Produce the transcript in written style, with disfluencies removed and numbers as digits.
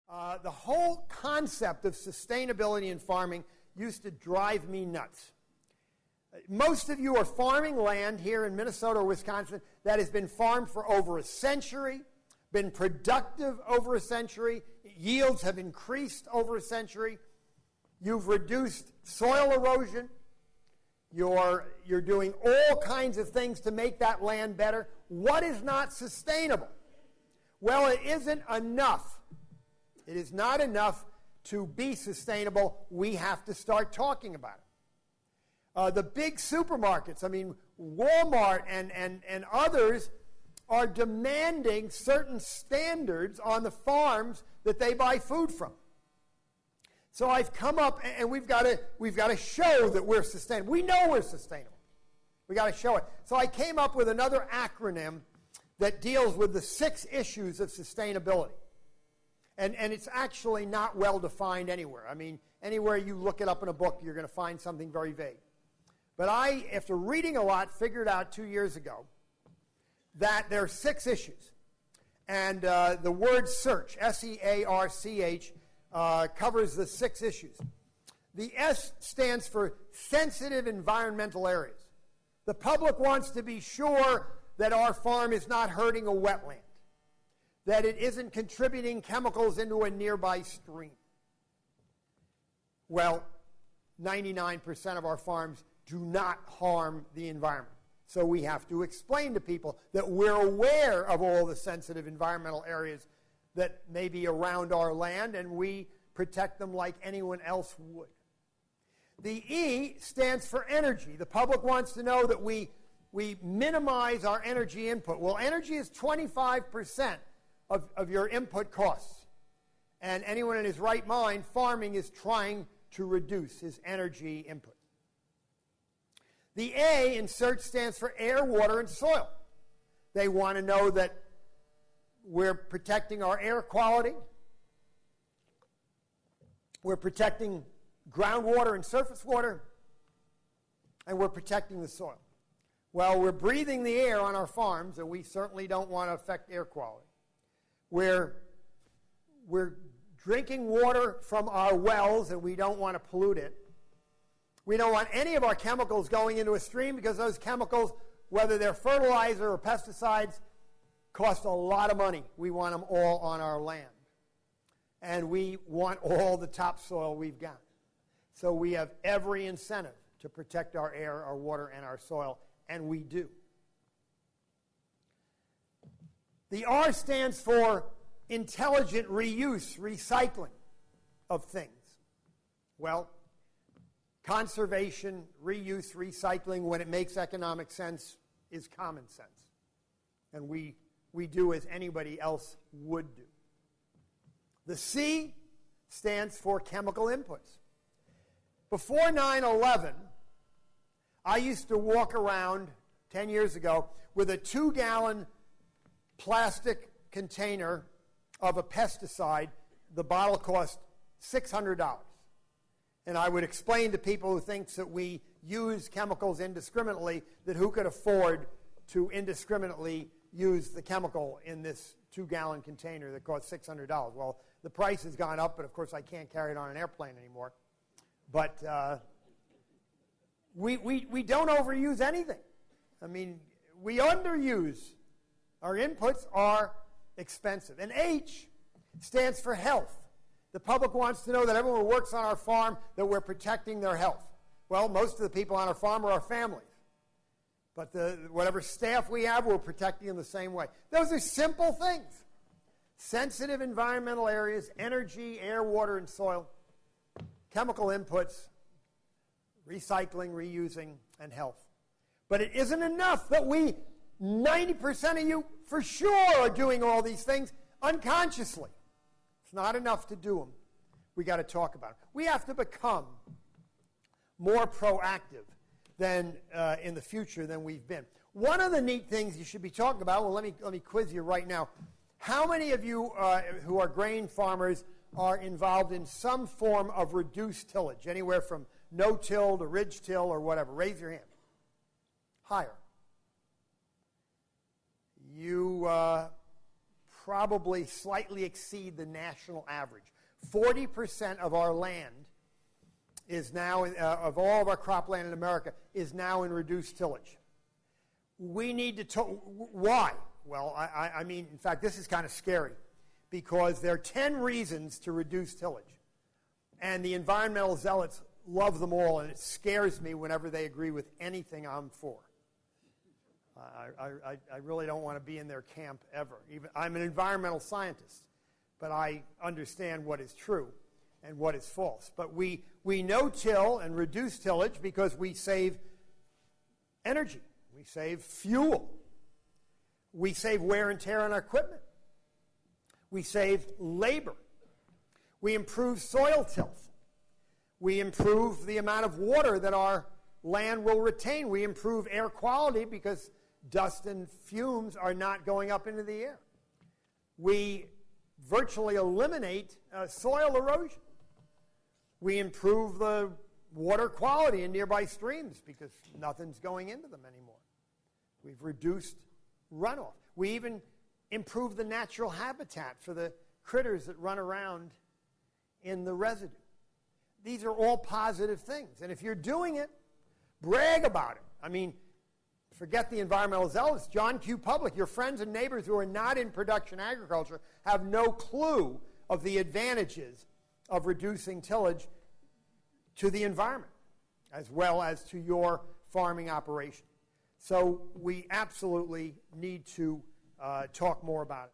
The whole concept of sustainability in farming used to drive me nuts. Most of you are farming land here in Minnesota or Wisconsin that has been farmed for over a century, been productive over a century, yields have increased over a century, you've reduced soil erosion, you're doing all kinds of things to make that land better. What is not sustainable? Well, it isn't enough. It is not enough to be sustainable. We have to start talking about it. The big supermarkets, Walmart and others are demanding certain standards on the farms that they buy food from. So I've come up, and we've got to show that we're sustainable. We know we're sustainable. We've got to show it. So I came up with another acronym that deals with the 6 issues of sustainability. And it's actually not well defined anywhere. Anywhere you look it up in a book, you're going to find something very vague. But I, after reading a lot, figured out 2 years ago that there are 6 issues. And the word search, S-E-A-R-C-H, covers the 6 issues. The S stands for sensitive environmental areas. The public wants to be sure that our farm is not hurting a wetland, that it isn't contributing chemicals into a nearby stream. Well, 99% of our farms do not harm the environment. So we have to explain to people that we're aware of all the sensitive environmental areas that may be around our land, and we protect them like anyone else would. The E stands for energy. The public wants to know that we minimize our energy input. Well, energy is 25% of your input costs. And anyone in his right mind, farming is trying to reduce his energy input. The A in search stands for air, water, and soil. They want to know that we're protecting our air quality. We're protecting groundwater and surface water. And we're protecting the soil. Well, we're breathing the air on our farms, and we certainly don't want to affect air quality. We're drinking water from our wells, and we don't want to pollute it. We don't want any of our chemicals going into a stream because those chemicals, whether they're fertilizer or pesticides, cost a lot of money. We want them all on our land. And we want all the topsoil we've got. So we have every incentive to protect our air, our water, and our soil, and we do. The R stands for intelligent reuse, recycling of things. Well, conservation, reuse, recycling, when it makes economic sense, is common sense. And we do as anybody else would do. The C stands for chemical inputs. Before 9/11, I used to walk around 10 years ago with a 2-gallon plastic container of a pesticide. The bottle cost $600. And I would explain to people who think that we use chemicals indiscriminately that who could afford to indiscriminately use the chemical in this 2-gallon container that costs $600. Well, the price has gone up, but of course I can't carry it on an airplane anymore. But we don't overuse anything. We underuse. Our inputs are expensive. And H stands for health. The public wants to know that everyone who works on our farm, that we're protecting their health. Well, most of the people on our farm are our families. But whatever staff we have, we're protecting them the same way. Those are simple things. Sensitive environmental areas, energy, air, water, and soil, chemical inputs, recycling, reusing, and health. But it isn't enough that 90% of you for sure are doing all these things unconsciously. It's not enough to do them. We got to talk about it. We have to become more proactive than in the future than we've been. One of the neat things you should be talking about, well, let me quiz you right now. How many of you who are grain farmers are involved in some form of reduced tillage, anywhere from no-till to ridge-till or whatever? Raise your hand. Higher. You probably slightly exceed the national average. 40% of our land is now, of all of our cropland in America, is now in reduced tillage. We need to, why? Well, I mean, in fact, this is kind of scary because there are 10 reasons to reduce tillage. And the environmental zealots love them all, and it scares me whenever they agree with anything I'm for. I really don't want to be in their camp ever. I'm an environmental scientist, but I understand what is true and what is false. But we no-till and reduce tillage because we save energy. We save fuel. We save wear and tear on our equipment. We save labor. We improve soil tilth. We improve the amount of water that our land will retain. We improve air quality because dust and fumes are not going up into the air. We virtually eliminate soil erosion. We improve the water quality in nearby streams because nothing's going into them anymore. We've reduced runoff. We even improve the natural habitat for the critters that run around in the residue. These are all positive things. And if you're doing it, brag about it. I mean, forget the environmental zealots. John Q. Public, your friends and neighbors who are not in production agriculture have no clue of the advantages of reducing tillage to the environment as well as to your farming operation. So we absolutely need to talk more about it.